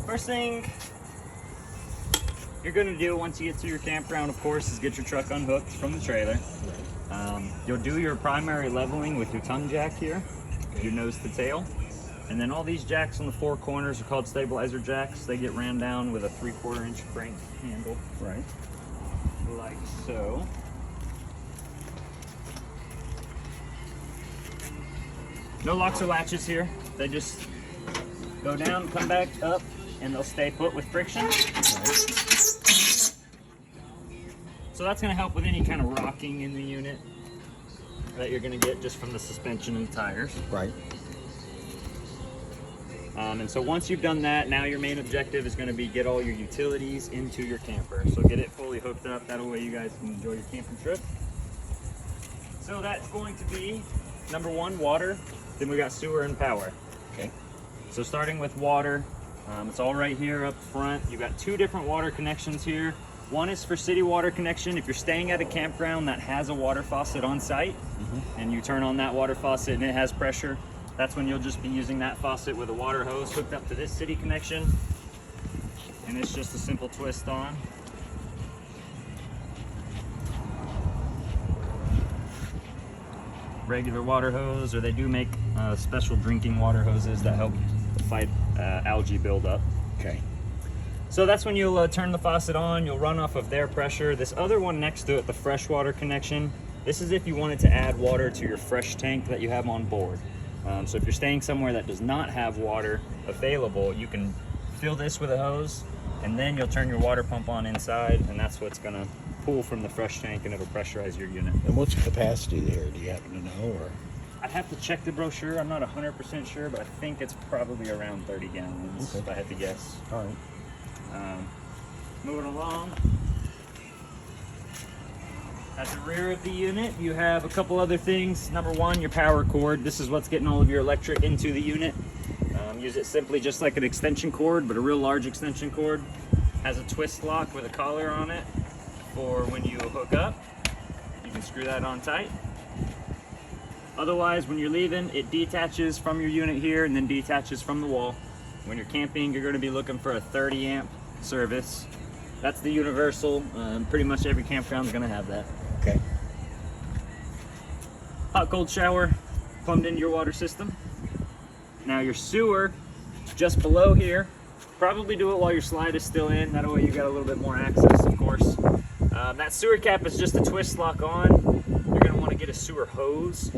First thing you're gonna do once you get to your campground, of course, is get your truck unhooked from the trailer. You'll do your primary leveling with your tongue jack here, your nose to tail. And then all these jacks on the four corners are called stabilizer jacks. They get ran down with a 3/4 inch crank handle. Right. Like so. No locks or latches here. They just go down, come back up, and they'll stay put with friction. Right. So that's going to help with any kind of rocking in the unit that you're going to get just from the suspension and tires. Right. And so once you've done that, now your main objective is going to be get all your utilities into your camper. So get it fully hooked up. That way you guys can enjoy your camping trip. So that's going to be number one, water. Then we got sewer and power. Okay. So starting with water, it's all right here up front. You've got two different water connections here. One is for city water connection. If you're staying at a campground that has a water faucet on site, and you turn on that water faucet and it has pressure, that's when you'll just be using that faucet with a water hose hooked up to this city connection. And it's just a simple twist on. Regular water hose, or they do make special drinking water hoses that help fight algae buildup. Okay. So that's when you'll turn the faucet on, you'll run off of their pressure. This other one next to it, the freshwater connection, this is if you wanted to add water to your fresh tank that you have on board. So if you're staying somewhere that does not have water available, you can fill this with a hose, and then you'll turn your water pump on inside, and that's what's gonna pull from the fresh tank and it'll pressurize your unit. And what's the capacity there? Do you happen to know, or? I'd have to check the brochure. I'm not 100% sure, but I think it's probably around 30 gallons, if I had to guess. All right. Moving along. At the rear of the unit, you have a couple other things. Number one, your power cord. This is what's getting all of your electric into the unit. Use it simply just like an extension cord, but a real large extension cord. Has a twist lock with a collar on it for when you hook up. You can screw that on tight. Otherwise, when you're leaving, it detaches from your unit here and then detaches from the wall. When you're camping, you're going to be looking for a 30 amp service. That's the universal. Pretty much every campground is going to have that. Okay. Hot cold shower plumbed into your water system. Now your sewer just below here. Probably do it while your slide is still in. That way you got a little bit more access, of course. That sewer cap is just a twist lock on. You're going to want to get a sewer hose.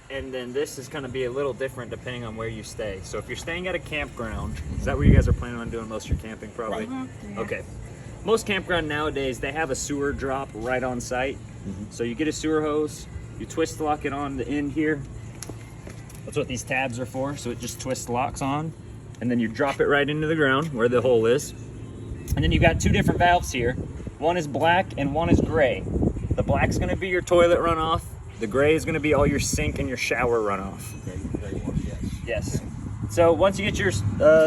And then this is going to be a little different depending on where you stay. So if you're staying at a campground, is that where you guys are planning on doing most of your camping probably? Right. Yeah. Okay. Most campground nowadays, they have a sewer drop right on site. So you get a sewer hose, you twist lock it on the end here. That's what these tabs are for. So it just twist locks on. And then you drop it right into the ground where the hole is. And then you got two different valves here. One is black and one is gray. The black's going to be your toilet runoff. The gray is going to be all your sink and your shower runoff. Very well, yes. Yes. So once you get your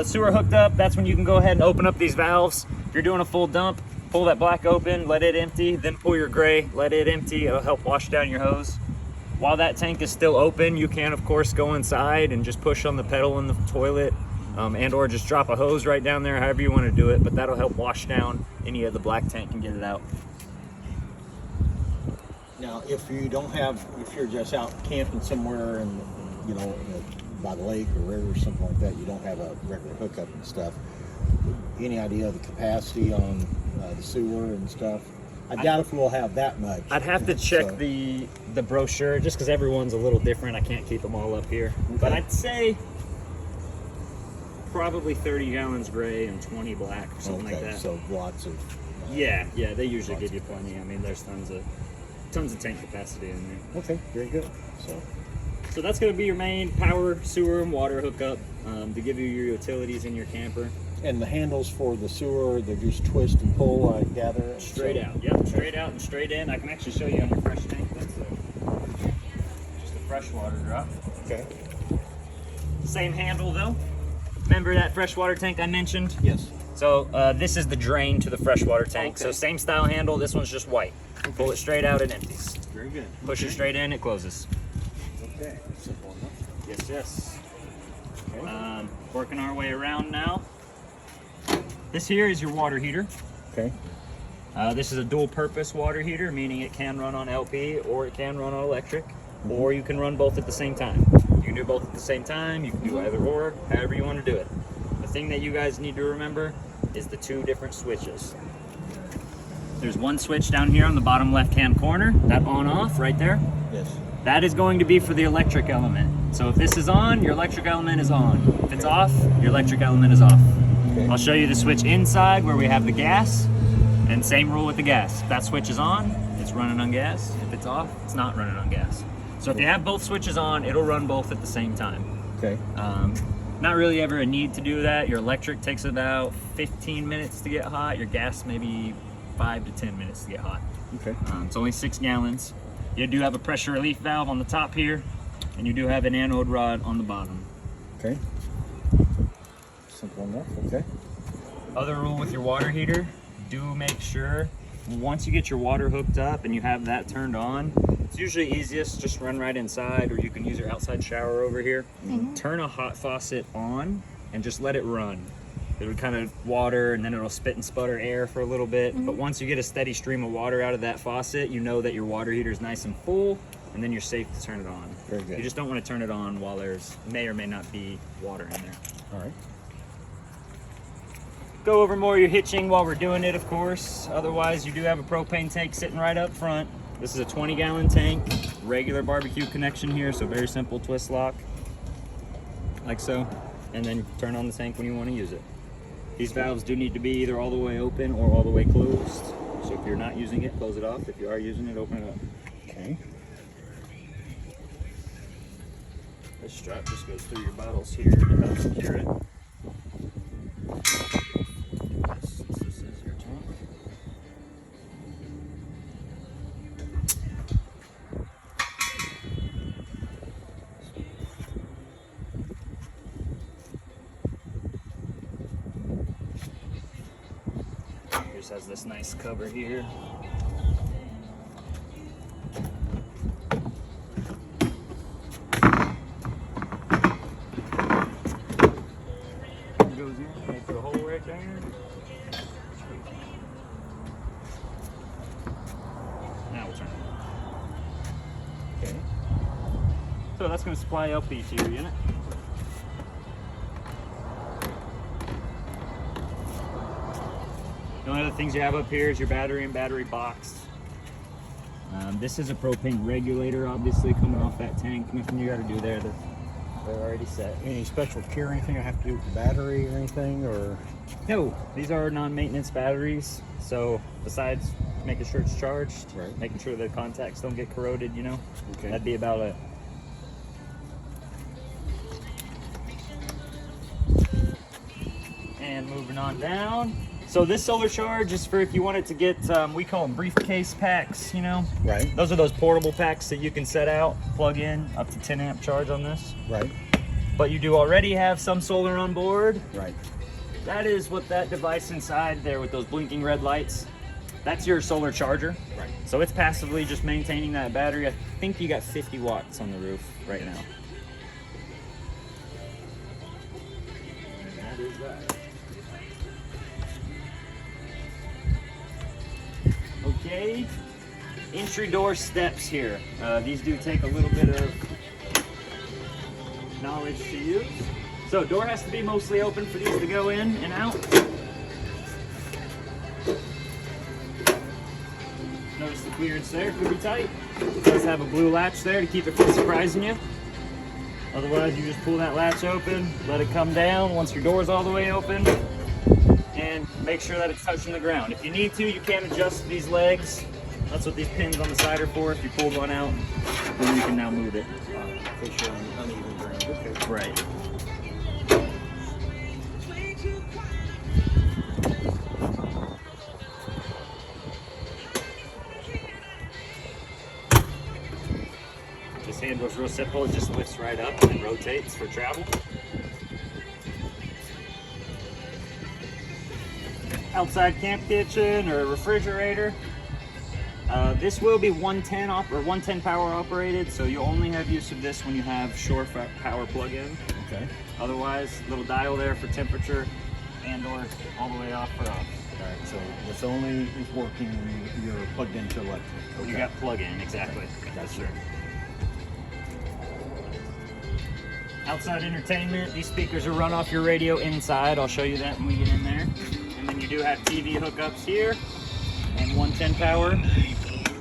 sewer hooked up, that's when you can go ahead and open up these valves. If you're doing a full dump, pull that black open, let it empty, then pull your gray, let it empty. It'll help wash down your hose. While that tank is still open, you can, of course, go inside and just push on the pedal in the toilet and or just drop a hose right down there, however you want to do it. But that'll help wash down any of the black tank and get it out. Now, if you don't have, if you're just out camping somewhere and, you know, by the lake or river or something like that, you don't have a regular hookup and stuff, any idea of the capacity on the sewer and stuff? I doubt if we'll have that much. I'd have to check So- the brochure just because everyone's a little different. I can't keep them all up here. But I'd say probably 30 gallons gray and 20 black or something like that. So lots of... Yeah, they usually give you plenty. I mean, there's tons of tank capacity in there. Okay, very good. So that's going to be your main power, sewer, and water hookup to give you your utilities in your camper. And the handles for the sewer, they're just twist and pull, I gather? Straight out. Yep, straight out and straight in. I can actually show you on your fresh tank. That's just a freshwater drop. Okay. Same handle though. Remember that freshwater tank I mentioned? Yes. So this is the drain to the freshwater tank. Okay. So same style handle. This one's just white. Pull it straight out, it empties. Very good. Push it straight in, it closes. Okay. Simple enough. Yes. Okay. Working our way around now. This here is your water heater. Okay. This is a dual purpose water heater, meaning it can run on LP or it can run on electric, or you can run both at the same time. You can do both at the same time, you can do either or, however you want to do it. The thing that you guys need to remember is the 2 different switches. There's one switch down here on the bottom left-hand corner, that on-off right there. Yes. That is going to be for the electric element. So if this is on, your electric element is on. If it's off, your electric element is off. Okay. I'll show you the switch inside where we have the gas, and same rule with the gas. If that switch is on, it's running on gas. If it's off, it's not running on gas. So if you have both switches on, it'll run both at the same time. Okay. Not really ever a need to do that. Your electric takes about 15 minutes to get hot. Your gas maybe 5 to 10 minutes to get hot. Okay. It's only 6 gallons. You do have a pressure relief valve on the top here, and you do have an anode rod on the bottom. Okay. Simple enough. Okay. Other rule with your water heater, do make sure once you get your water hooked up and you have that turned on, it's usually easiest just run right inside, or you can use your outside shower over here. Turn a hot faucet on and just let it run. It'll kind of water and then it'll spit and sputter air for a little bit. But once you get a steady stream of water out of that faucet, you know that your water heater is nice and full, and then you're safe to turn it on. Very good. You just don't want to turn it on while there's may or may not be water in there. All right. Go over more your hitching while we're doing it, of course. Otherwise, you do have a propane tank sitting right up front. This is a 20-gallon tank, regular barbecue connection here, so very simple twist lock, like so, and then turn on the tank when you want to use it. These valves do need to be either all the way open or all the way closed. So if you're not using it, close it off. If you are using it, open it up. Okay. This strap just goes through your bottles here to help secure it. This is your tank. Just has this nice cover here. Goes in, makes a hole right there. Now we'll turn it on. Okay. So that's going to supply LP to your unit. The only other things you have up here is your battery and battery box. This is a propane regulator, obviously, coming off that tank. Nothing you got to do there. They're already set. Any special care or anything I have to do with the battery or anything, or? No, these are non-maintenance batteries. So besides making sure it's charged, Right. making sure the contacts don't get corroded, you know, Okay. that'd be about it. And moving on down. So this solar charge is for if you wanted to get, we call them briefcase packs, you know. Right. Those are those portable packs that you can set out, plug in, up to 10 amp charge on this. Right. But you do already have some solar on board. Right. That is what that device inside there with those blinking red lights, that's your solar charger. Right. So it's passively just maintaining that battery. I think you got 50 watts on the roof right now. And that is that. Okay, entry door steps here. These do take a little bit of knowledge to use. So door has to be mostly open for these to go in and out. Notice the clearance there could be tight. It does have a blue latch there to keep it from surprising you. Otherwise, you just pull that latch open, let it come down once your door's all the way open, and make sure that it's touching the ground. If you need to, you can adjust these legs. That's what these pins on the side are for. If you pull one out, then you can now move it. In case you're on uneven ground. Okay. Right. This handle's real simple. It just lifts right up and rotates for travel. Outside camp kitchen or refrigerator. This will be 110 power operated, so you'll only have use of this when you have shore power plug-in. Okay. Otherwise, little dial there for temperature and or all the way off or off. Alright, so this only is working when you're plugged into electric. You got plug-in, exactly. That's true. Outside entertainment, these speakers are run off your radio inside. I'll show you that when we get in there. And then you do have TV hookups here and 110 power.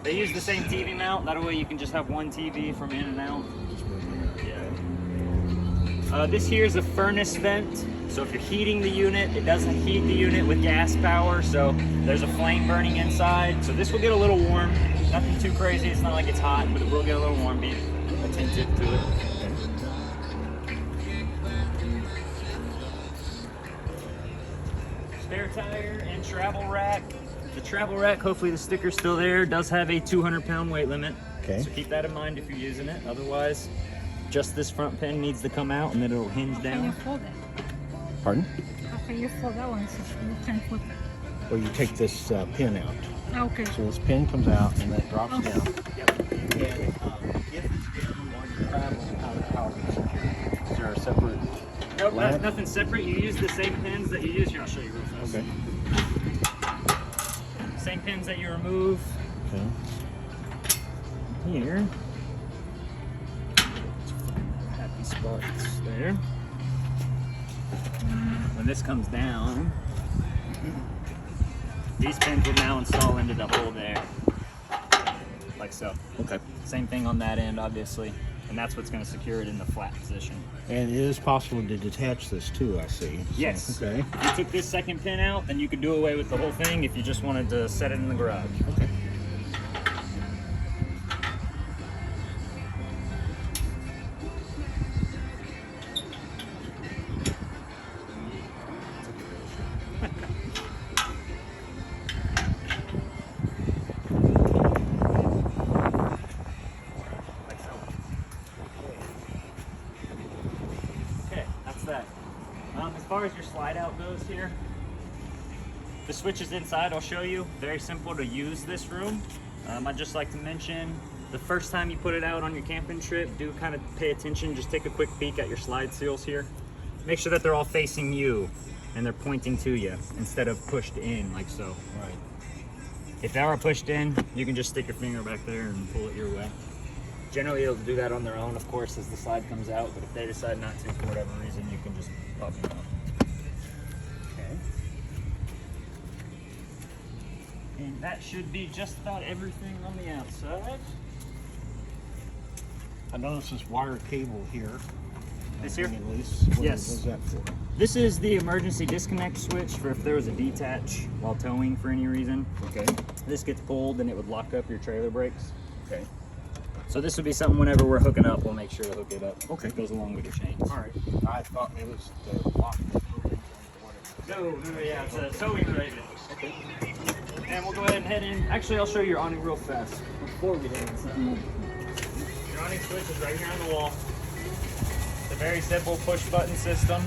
They use the same TV mount. That way you can just have one TV from in and out. Yeah. This here is a furnace vent. So if you're heating the unit, it doesn't heat the unit with gas power. So there's a flame burning inside. So this will get a little warm. Nothing too crazy. It's not like it's hot, but it will get a little warm. Be attentive to it. Spare tire and travel rack. The travel rack, hopefully the sticker's still there, does have a 200-pound weight limit. Okay. So keep that in mind if you're using it. Otherwise, just this front pin needs to come out and then it'll hinge How can you down. fold it? Pardon? How can you fold that one so you can flip it? Well, you take this pin out. Okay. So this pin comes out and that drops Okay. down. Yep. And if it's down while you're traveling, how do you secure it? Is there a separate Nope, lamp? nothing separate. You use the same pins that you use here. I'll show you real fast. Okay. Same pins that you remove Okay. here. Happy spots there. When this comes down, these pins will now install into the hole there, like so. Okay. Same thing on that end, obviously, and that's what's going to secure it in the flat position. And it is possible to detach this too, I see. So, Yes. Okay. If you took this second pin out, then you could do away with the whole thing if you just wanted to set it in the garage. Okay. Like so. Okay, that's that. As far as your slide out goes here, the switch is inside. I'll show you. Very simple to use this room. I'd just like to mention, the first time you put it out on your camping trip, do kind of pay attention. Just take a quick peek at your slide seals here. Make sure that they're all facing you and they're pointing to you instead of pushed in like so. Right. If they are pushed in, you can just stick your finger back there and pull it your way. Generally, it'll do that on their own, of course, as the slide comes out, but if they decide not to for whatever reason, you can just pop them out. Okay. And that should be just about everything on the outside. I notice this wire cable here. This here? At least. Yes. What's that for? This is the emergency disconnect switch for if there was a detach while towing for any reason. Okay. This gets pulled and it would lock up your trailer brakes. Okay. So this would be something whenever we're hooking up, we'll make sure to hook it up. Okay. It goes along with your chains. All right. I thought it was the lock. No, yeah, it's a towing related. Okay. And we'll go ahead and head in. Actually, I'll show you your awning real fast before we get inside. Your awning switch is right here on the wall. It's a very simple push button system.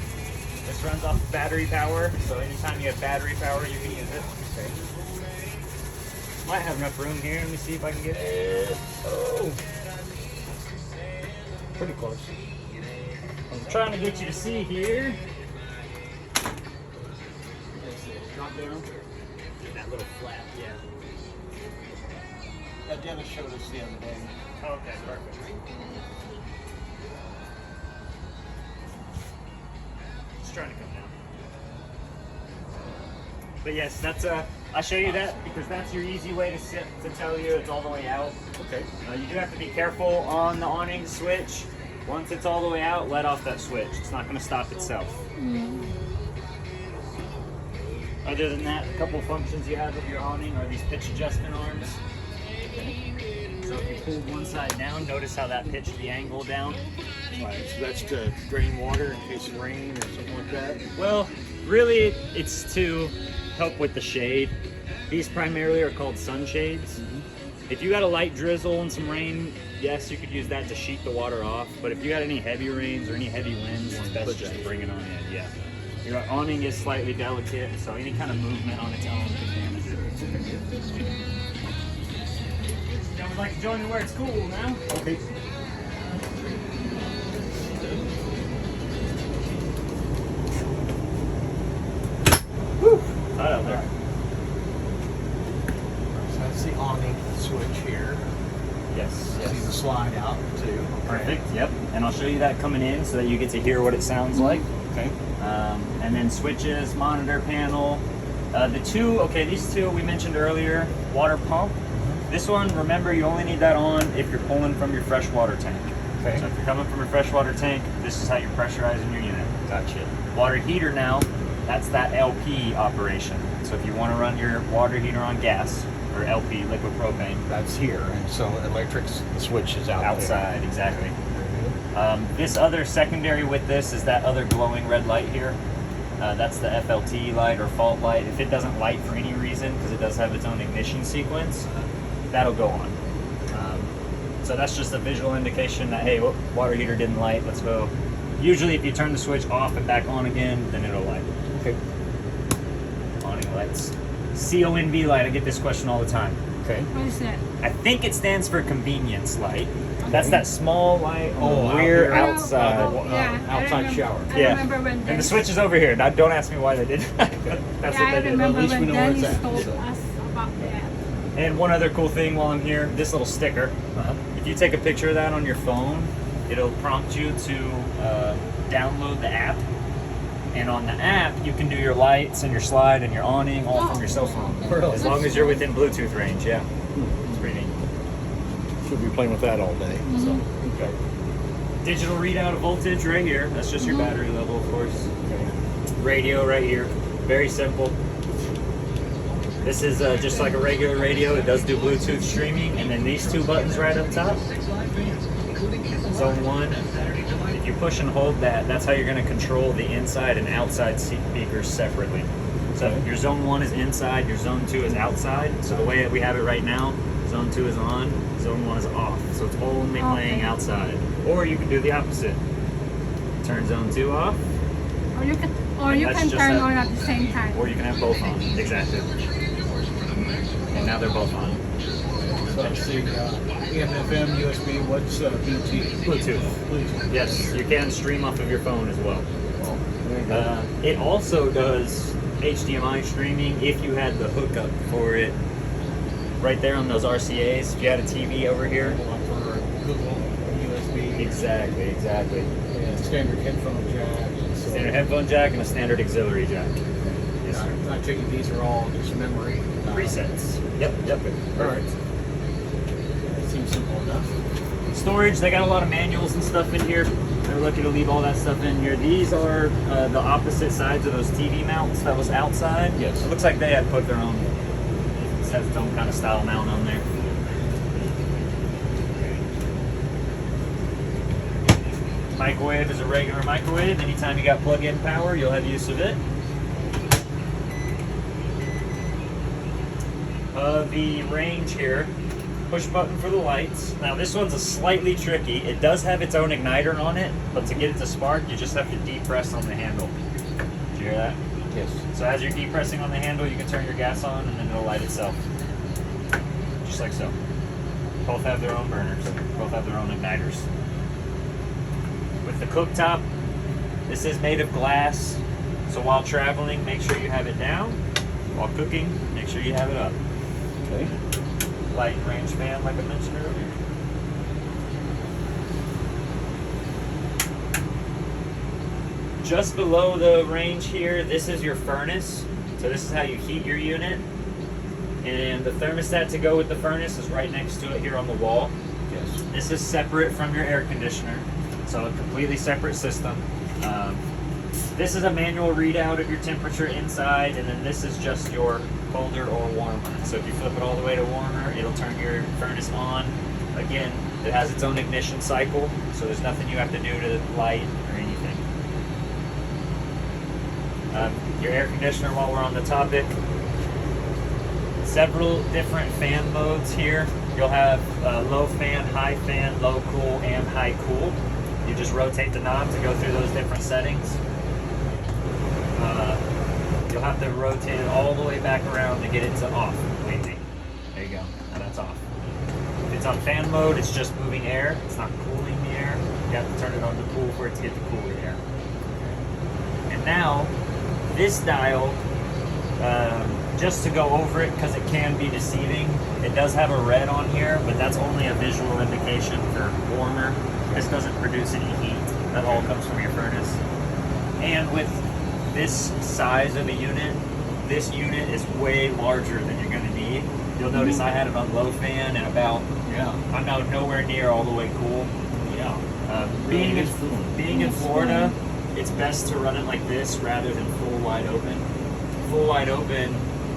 This runs off battery power, so anytime you have battery power, you can use it. Okay. Might have enough room here. Let me see if I can get it. Oh, pretty close. I'm trying to get you to see here. Drop down. That little flap, yeah. Yeah, Dennis showed us the other day. Okay, perfect. Just trying to come down. But yes, that's I'll show you that because that's your easy way to tell you it's all the way out. Okay. You do have to be careful on the awning switch. Once it's all the way out, let off that switch. It's not going to stop itself. Other than that, a couple of functions you have with your awning are these pitch adjustment arms. So if you pull one side down, notice how that pitched the angle down. Right. So that's to drain water in case of rain or something like that. Well, really, it's to help with the shade. These primarily are called sunshades. If you got a light drizzle and some rain, yes, you could use that to sheet the water off. But if you got any heavy rains or any heavy winds, it's best just to bring it on in. Yeah. Your awning is slightly delicate, so any kind of movement on its own can damage it. Y'all would like to join me where it's cool now? Okay. switch here. Yes. See the slide out too. Perfect. Yep. And I'll show you that coming in so that you get to hear what it sounds like. Okay. And then switches, monitor panel. These two we mentioned earlier, water pump. This one, remember, you only need that on if you're pulling from your freshwater tank. Okay. So if you're coming from your freshwater tank, this is how you're pressurizing your unit. Gotcha. Water heater now, that's that LP operation. So if you want to run your water heater on gas, or LP, liquid propane. That's here, and so electric's switch is Outside, there. exactly. This other secondary with this is that other glowing red light here. That's the FLT light or fault light. If it doesn't light for any reason, because it does have its own ignition sequence, that'll go on. So that's just a visual indication that, hey, water heater didn't light, let's go. Usually if you turn the switch off and back on again, then it'll light. Okay. Awning lights. CONV light, I get this question all the time. Okay. What is that? I think it stands for convenience light. That's that small light on Oh, the rear out here. outside. Outside I remember, shower. I Yeah. remember when And the Dennis, switch is over here. Now, don't ask me why they did that. That's yeah, what I they did. remember At least we when know where it's Dennis at, told so. us about that. And one other cool thing while I'm here, this little sticker. Uh-huh. If you take a picture of that on your phone, it'll prompt you to download the app. And on the app, you can do your lights and your slide and your awning all from your cell phone. Really? As long as you're within Bluetooth range, yeah. It's pretty neat. Should be playing with that all day. So, okay. Digital readout of voltage right here. That's just your battery level, of course. Okay. Radio right here. Very simple. This is just like a regular radio. It does do Bluetooth streaming. And then these two buttons right up top. Zone 1. If you push and hold that, that's how you're going to control the inside and outside speakers separately. So your zone 1 is inside, your zone 2 is outside. So the way that we have it right now, zone 2 is on, zone 1 is off. So it's only playing outside. Or you can do the opposite. Turn zone 2 off, Or you can, That's turn just that- on at the same time. or you can have both on. Exactly. And now they're both on. So let's see, AM, FM, USB, what's BT? Bluetooth. Bluetooth. Yes, you can stream off of your phone as well. Oh, there you go. It also does HDMI streaming if you had the hookup for it right there on those RCAs. If you had a TV over here. For Google USB. Exactly. Yeah, standard headphone jack. So, Standard headphone jack and a standard auxiliary jack. Yes, sir. I take it these are all just memory. Presets. Yep. Alright. Seems simple enough. Storage, they got a lot of manuals and stuff in here. They're lucky to leave all that stuff in here. These are the opposite sides of those TV mounts that was outside. Yes. It looks like they had put their own, it has its own kind of style mount on there. Microwave is a regular microwave. Anytime you got plug-in power, you'll have use of it. The range here, push button for the lights. Now this one's a slightly tricky. It does have its own igniter on it, but to get it to spark, you just have to depress on the handle. Did you hear that? Yes. So as you're depressing on the handle, you can turn your gas on and then it'll light itself. Just like so. Both have their own burners. Both have their own igniters. With the cooktop, this is made of glass. So while traveling, make sure you have it down. While cooking, make sure you have it up. Okay. Light range fan, like I mentioned earlier. Just below the range here, this is your furnace. So this is how you heat your unit. And the thermostat to go with the furnace is right next to it here on the wall. Yes. This is separate from your air conditioner. So a completely separate system. This is a manual readout of your temperature inside, and then this is just your colder or warmer. So if you flip it all the way to warmer, it'll turn your furnace on. Again, it has its own ignition cycle, so there's nothing you have to do to light or anything. Your air conditioner, while we're on the topic, several different fan modes here. You'll have low fan, low cool, and high cool. You just rotate the knob to go through those different settings. You'll have to rotate it all the way back around to get it to off completely. There you go. Now that's off. If it's on fan mode, it's just moving air. It's not cooling the air. You have to turn it on to cool for it to get the cooler air. And now, this dial just to go over it, because it can be deceiving, it does have a red on here, but that's only a visual indication for warmer. This doesn't produce any heat. That all comes from your furnace. And with this size of a unit, this unit is way larger than you're going to need. You'll notice I had it on low fan and I'm now nowhere near all the way cool. Being in Florida, it's best to run it like this rather than full wide open. Full wide open,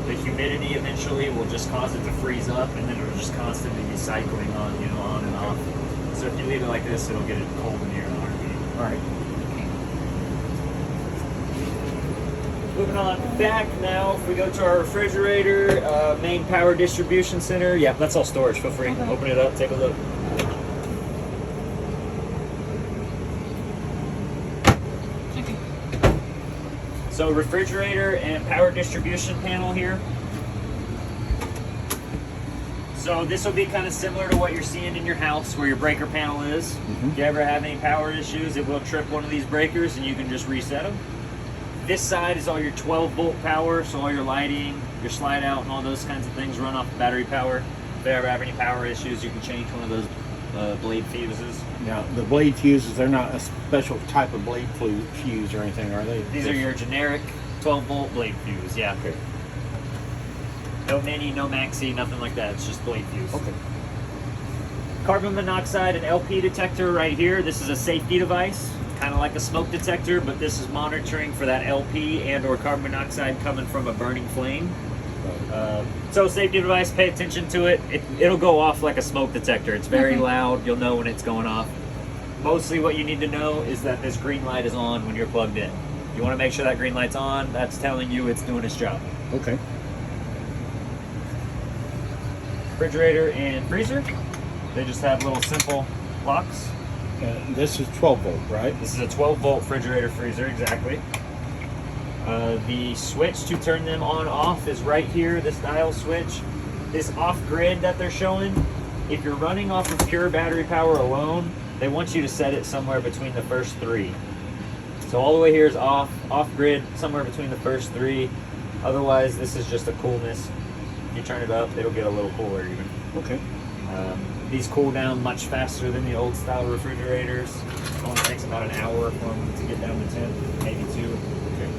the humidity eventually will just cause it to freeze up, and then it'll just constantly be cycling on, on and off. So if you leave it like this, it'll get it cold in here in a heartbeat. All right. Moving on back now, if we go to our refrigerator, main power distribution center. Yeah, that's all storage. Feel free. Okay. Open it up, take a look. Okay. So refrigerator and power distribution panel here. So this will be kind of similar to what you're seeing in your house where your breaker panel is. If you ever have any power issues, it will trip one of these breakers and you can just reset them. This side is all your 12-volt power, so all your lighting, your slide out, and all those kinds of things run off battery power. If they ever have any power issues, you can change one of those blade fuses. Now, the blade fuses, they're not a special type of blade fuse or anything, are they? These are your generic 12-volt blade fuse, yeah. Okay. No mini, no maxi, nothing like that. It's just blade fuse. Okay. Carbon monoxide and LP detector right here. This is a safety device, kind of like a smoke detector, but this is monitoring for that LP and or carbon monoxide coming from a burning flame. So safety device, pay attention to it. It'll go off like a smoke detector. It's very loud. You'll know when it's going off. Mostly what you need to know is that this green light is on when you're plugged in. You want to make sure that green light's on. That's telling you it's doing its job. Okay. Refrigerator and freezer. They just have little simple locks. This is 12 volt, right? This is a 12-volt refrigerator freezer, exactly. The switch to turn them on off is right here, this dial switch. This off-grid that they're showing, if you're running off of pure battery power alone, they want you to set it somewhere between the first three. So all the way here is off-grid, somewhere between the first three. Otherwise, this is just a coolness. If you turn it up, it'll get a little cooler even. Okay. These cool down much faster than the old style refrigerators. It only takes about an hour for them to get down to 10, maybe 2. Okay.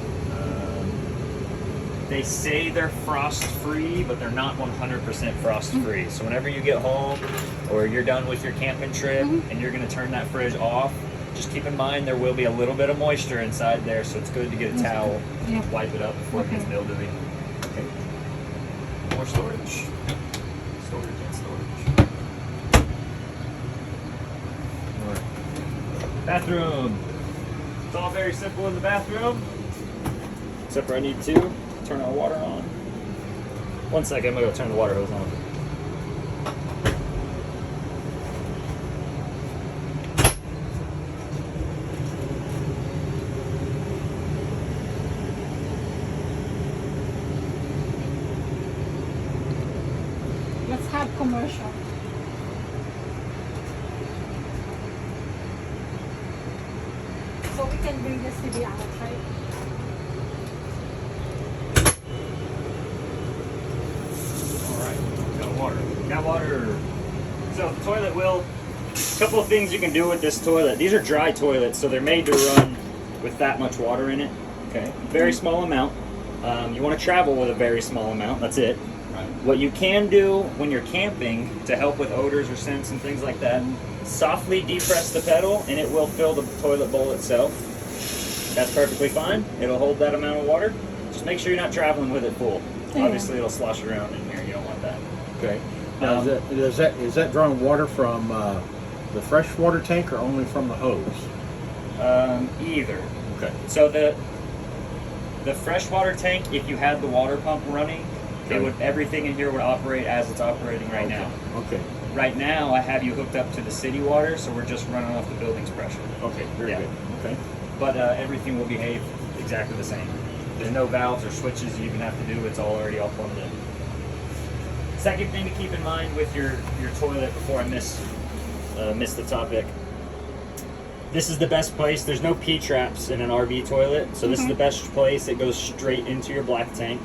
They say they're frost free, but they're not 100% frost free. So whenever you get home or you're done with your camping trip and you're going to turn that fridge off, just keep in mind there will be a little bit of moisture inside there, so it's good to get a towel, wipe it up before it gets mildewy. Okay. More storage. Storage and storage. All right. Bathroom. It's all very simple in the bathroom, except for I need to turn our water on. 1 second, I'm gonna go turn the water hose on. Let's have commercial. So we can bring this to the outside. Got water. So the toilet will, a couple of things you can do with this toilet. These are dry toilets, so they're made to run with that much water in it. Okay. Very small amount. You want to travel with a very small amount. That's it. Right. What you can do when you're camping to help with odors or scents and things like that, softly depress the pedal and it will fill the toilet bowl itself. That's perfectly fine. It'll hold that amount of water. Just make sure you're not traveling with it full. Obviously it'll slosh around in here. You don't want that. Okay. Now, is that drawing water from the freshwater tank or only from the hose? Either. Okay. So the freshwater tank, if you had the water pump running, it would, everything in here would operate as it's operating right now. Okay. Right now, I have you hooked up to the city water, so we're just running off the building's pressure. Okay. Very good. Okay. But everything will behave exactly the same. There's no valves or switches you even have to do. It's all already all plumbed in. Second thing to keep in mind with your toilet before I miss the topic. This is the best place. There's no P-traps in an RV toilet, so this is the best place. It goes straight into your black tank.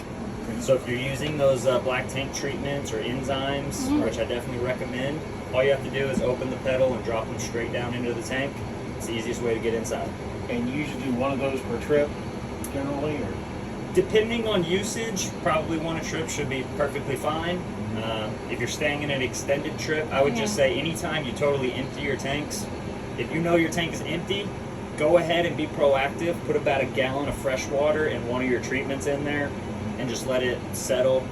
So if you're using those black tank treatments or enzymes, which I definitely recommend, all you have to do is open the pedal and drop them straight down into the tank. It's the easiest way to get inside. And you usually do one of those per trip, generally, or? Depending on usage, probably one a trip should be perfectly fine. If you're staying in an extended trip, I would just say anytime you totally empty your tanks, if you know your tank is empty, go ahead and be proactive. Put about a gallon of fresh water in one of your treatments in there and just let it settle.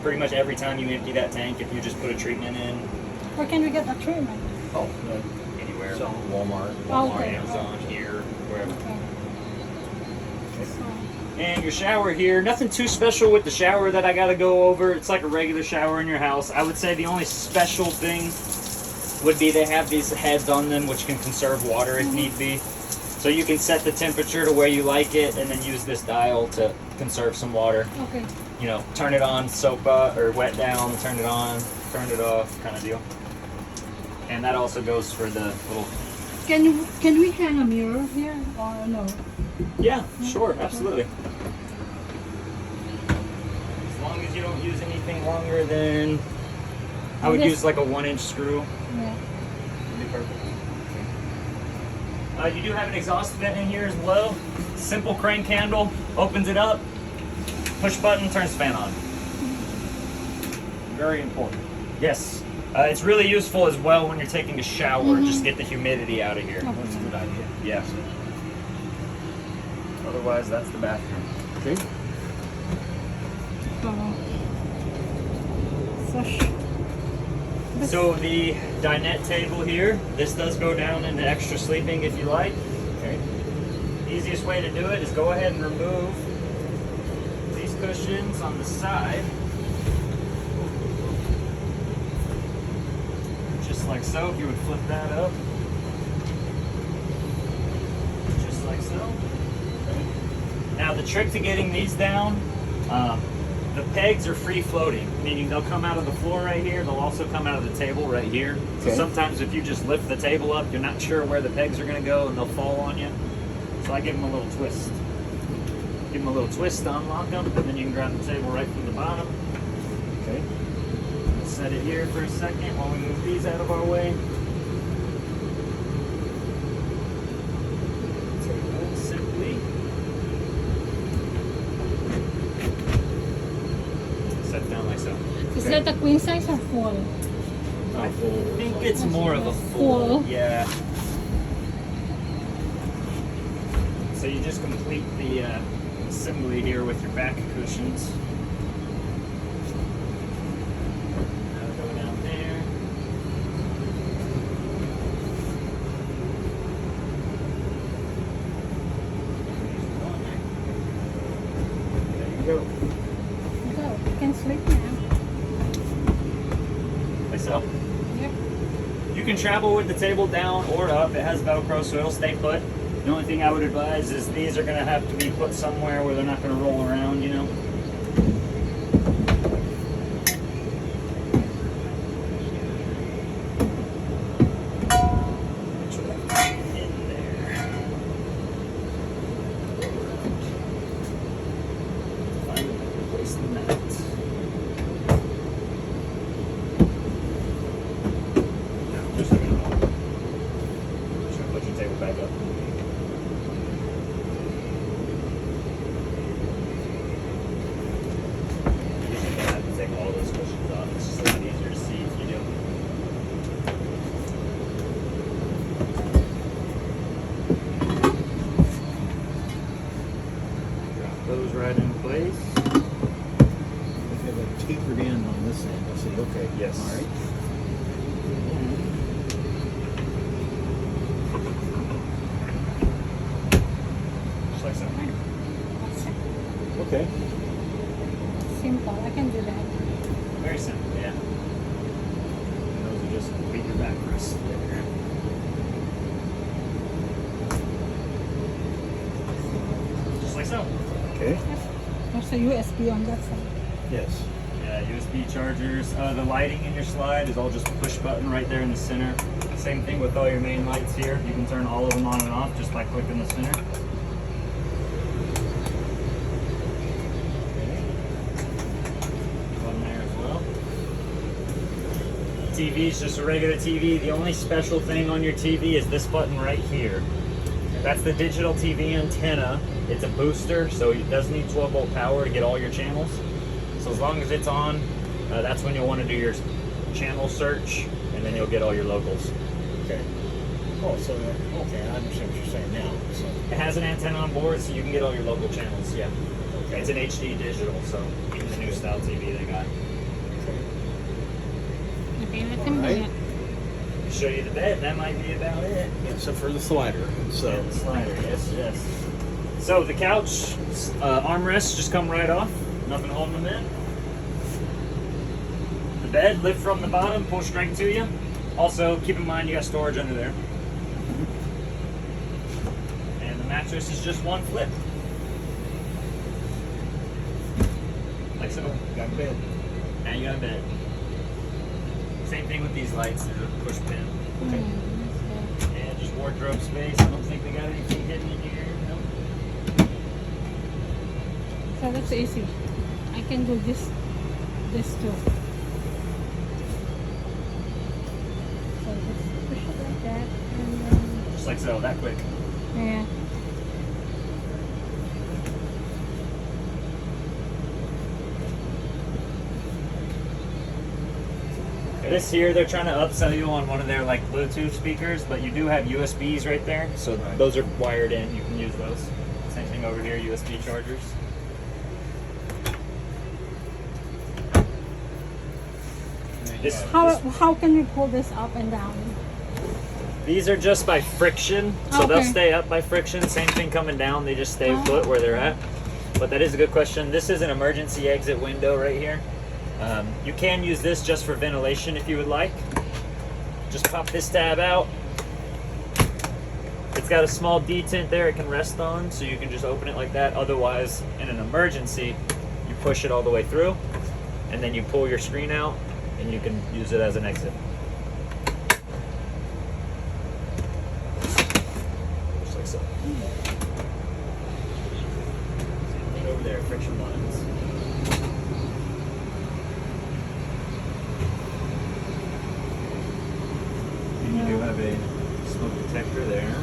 Pretty much every time you empty that tank, if you just put a treatment in. Where can we get the treatment? Oh, Anywhere. so Walmart. Okay. Amazon, here, wherever. Okay. So, And your shower here, nothing too special with the shower that I gotta go over. It's like a regular shower in your house. I would say the only special thing would be they have these heads on them which can conserve water if need be. So you can set the temperature to where you like it and then use this dial to conserve some water. okay. You know, turn it on, soap up, or wet down, turn it on, turn it off, kind of deal. And that also goes for the little... Can we hang a mirror here or no? Yeah, sure, absolutely. As long as you don't use anything longer than... I would use like a 1-inch screw. Yeah. Be perfect. You do have an exhaust vent in here as well. Simple crank handle, opens it up, push button, turns the fan on. Very important. Yes. It's really useful as well when you're taking a shower, just get the humidity out of here. That's a good idea. Yeah. Otherwise, that's the bathroom. Okay. So the dinette table here, this does go down into extra sleeping if you like. Okay. Easiest way to do it is go ahead and remove these cushions on the side. Just like so, if you would flip that up. Just like so. Okay. Now the trick to getting these down, the pegs are free floating, meaning they'll come out of the floor right here, they'll also come out of the table right here. So Okay. sometimes if you just lift the table up, you're not sure where the pegs are gonna go and they'll fall on you. So I give them a little twist. Give them a little twist to unlock them, and then you can grab the table right from the bottom. Okay. Set it here for a second while we move these out of our way. Table simply. Set down like so. Is that a queen size or full? I think it's more of a Full. full. Yeah. So you just complete the assembly here with your back cushions. Go down there. There you go. So, you can sleep now. Like so. Yep. You can travel with the table down or up. It has Velcro, so it'll stay put. The only thing I would advise is these are going to have to be put somewhere where they're not going to roll around, you know. In there. Finally replace the mat. Just put your table back up. You don't have to take all those cushions off. It's just a lot easier to see if you do. Drop those right in place. They have it tapered in on this end. I see. Okay. Yes. All right. Just like so. That's it. Okay. Simple. I can do that. Very simple, yeah. And those are just complete your back rest there. Just like so. Okay. There's a USB on that side. Yes. Yeah, USB chargers. The lighting in your slide is all just push button right there in the center. Same thing with all your main lights here. You can turn all of them on and off just by clicking the center. TV is just a regular TV. The only special thing on your TV is this button right here. That's the digital TV antenna. It's a booster, so it does need 12 volt power to get all your channels. So as long as it's on, that's when you'll want to do your channel search, and then you'll get all your locals. Okay. Oh, so okay, I understand what you're saying now. So, It has an antenna on board, so you can get all your local channels. Yeah. okay. It's an HD digital, so even the new style TV they got. Okay, let him do Alright. it. Show you the bed. That might be about it. Except for the slider. So, Yeah, the slider. Yes, yes. So the couch armrests just come right off. Nothing holding them in. The bed, lift from the bottom, pull straight to you. Also, keep in mind you got storage under there. And the mattress is just one flip. Like so. got a bed. Now you got a bed. Same thing with these lights, they're a push pin. Okay. And just wardrobe space. I don't think they got anything hidden in here. No. So that's easy. I can do this too. So just push it like that, and then Just like so, that quick. yeah. This here, they're trying to upsell you on one of their like Bluetooth speakers, but you do have USBs right there, so Right. those are wired in. You can use those. Same thing over here, USB chargers. This, How can we pull this up and down? these are just by friction, so they'll Okay. stay up by friction. Same thing coming down, they just stay Oh. put where they're at. But that is a good question. This is an emergency exit window right here. You can use this just for ventilation if you would like. Just pop this tab out. It's got a small detent there it can rest on, so you can just open it like that. Otherwise, in an emergency, you push it all the way through, and then you pull your screen out, and you can use it as an exit. Just like so. Same thing over there, friction lines. And you do have a smoke detector there.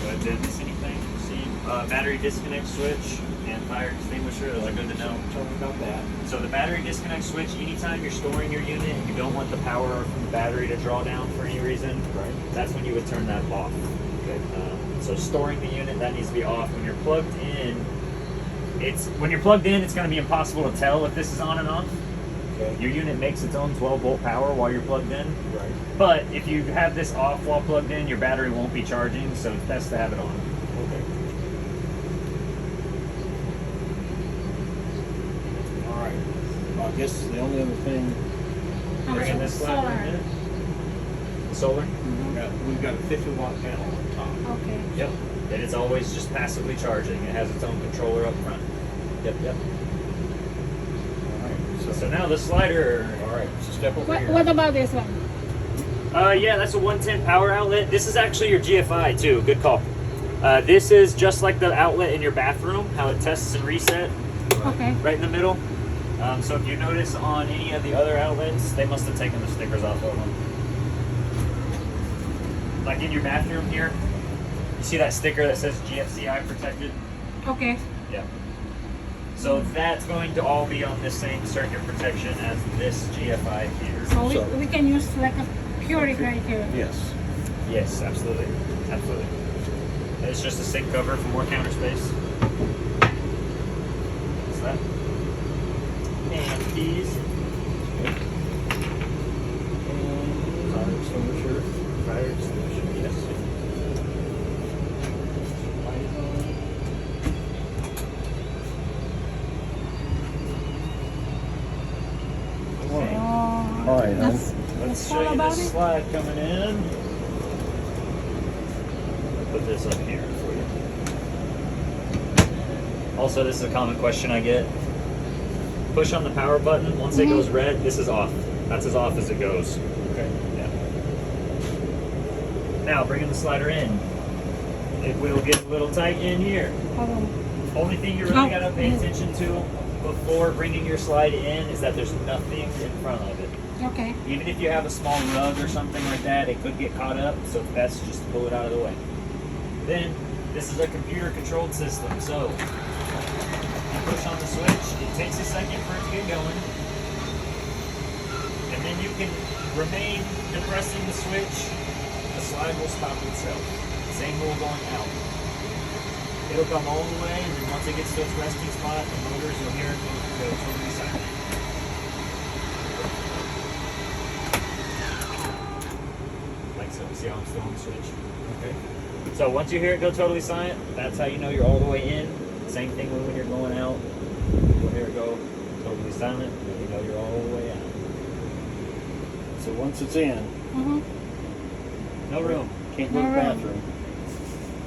But didn't miss anything. See, battery disconnect switch and fire extinguisher. Those are good to know. Tell me about that. So the battery disconnect switch, anytime you're storing your unit and you don't want the power from the battery to draw down for any reason, Right. that's when you would turn that off. Okay. So storing the unit, that needs to be off. When you're plugged in, it's going to be impossible to tell if this is on and off. Okay. Your unit makes its own 12 volt power while you're plugged in. Right. But if you have this off while plugged in, your battery won't be charging, so it's best to have it on. Okay. All right. Well, I guess the only other thing Bringing this slide solar. in. Solar? we've got a 50-watt panel on top. Okay. Yep. And it's always just passively charging. It has its own controller up front. Yep, yep. All right. So now the slider. All right. So step over here. What about this one? Yeah, that's a 110 power outlet. This is actually your GFI too. Good call. This is just like the outlet in your bathroom, how it tests and reset Okay. right in the middle. So if you notice on any of the other outlets, they must have taken the stickers off of them. Like in your bathroom here, you see that sticker that says GFCI protected? Okay. Yeah. So that's going to all be on this same circuit protection as this GFI here. So So- we can use like a Keurig right here. Yes. Yes, absolutely. Absolutely. And it's just a sink cover for more counter space. What's that? And keys. Fire extinguisher. Fire extinguisher, yes. Light on. Okay. All right, That's, Let's that's show all you about this it. slide coming in. Put this up here for you. Also, this is a common question I get. Push on the power button. Once it goes red, this is off. That's as off as it goes. Okay. Yeah. Now, bringing the slider in. It will get a little tight in here. Oh, Only thing you really Oh. got to pay attention to before bringing your slide in is that there's nothing in front of it. Okay. Even if you have a small rug or something like that, it could get caught up, so it's best just to pull it out of the way. Then, this is a computer controlled system, so you push on the switch, it takes a second for it to get going, and then you can remain depressing the switch, the slide will stop itself. Same rule going out. It'll come all the way, and then once it gets to its resting spot, the motors, you'll hear it go totally silent. Like so, see how I'm still on the switch? Okay. So once you hear it go totally silent, that's how you know you're all the way in. Same thing when you're going out. You'll hear it go totally silent, then you know you're all the way out. So once it's in, Mm-hmm. No room. can't go to the No room. bathroom.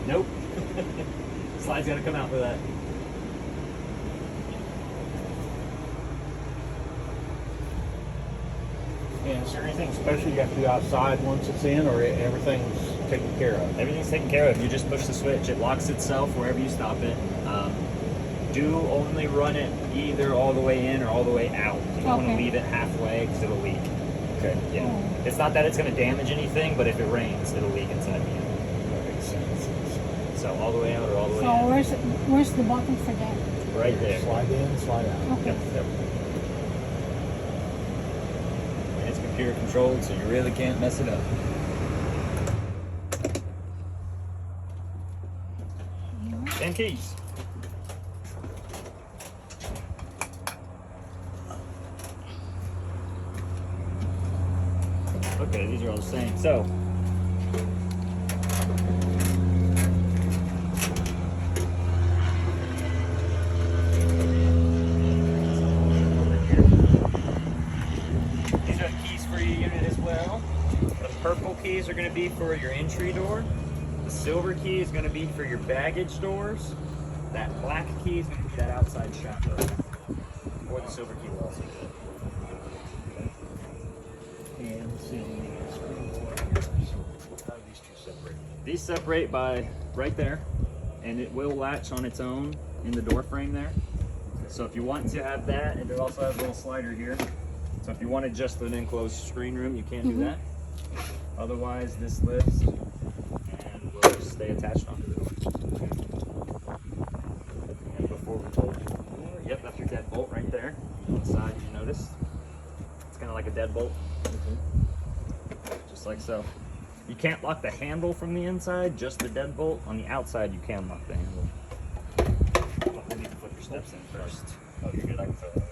Nope. Slide's gotta come out for that. And is there anything special you have to do outside once it's in, or everything's taken care of? Everything's taken care of. You just push the switch. It locks itself wherever you stop it. Do only run it either all the way in or all the way out. You don't want to Okay. leave it halfway because it'll leak. Okay. Yeah. Oh. It's not that it's going to damage anything, but if it rains, it'll leak inside the unit. That makes sense. So all the way out or all the way So in. where's the button for that? Right there. Slide in, slide out. Okay. Yep, yep. And it's computer controlled, so you really can't mess it up. And keys. Okay, these are all the same. So, these are the keys for your unit as well. The purple keys are going to be for your entry door. The silver key is going to be for your baggage doors. That black key is going to be that outside shop door. Or the silver key will also do it. And see the screen door. So how do these two separate? These separate by right there, and it will latch on its own in the door frame there. So if you want to have that, and it also has a little slider here. So if you wanted just an enclosed screen room, you can do that. Otherwise, this lifts and will just stay attached onto the door. And before we bolt the door, yep, that's your deadbolt right there. On the side, you notice. It's kind of like a deadbolt. Just like so. You can't lock the handle from the inside, just the deadbolt. On the outside, you can lock the handle. But we need to put your steps in first. Oh, you're good. I can throw that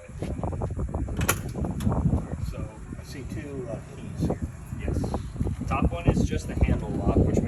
away. So I see two keys here. Yes. Top one is just the handle lock, which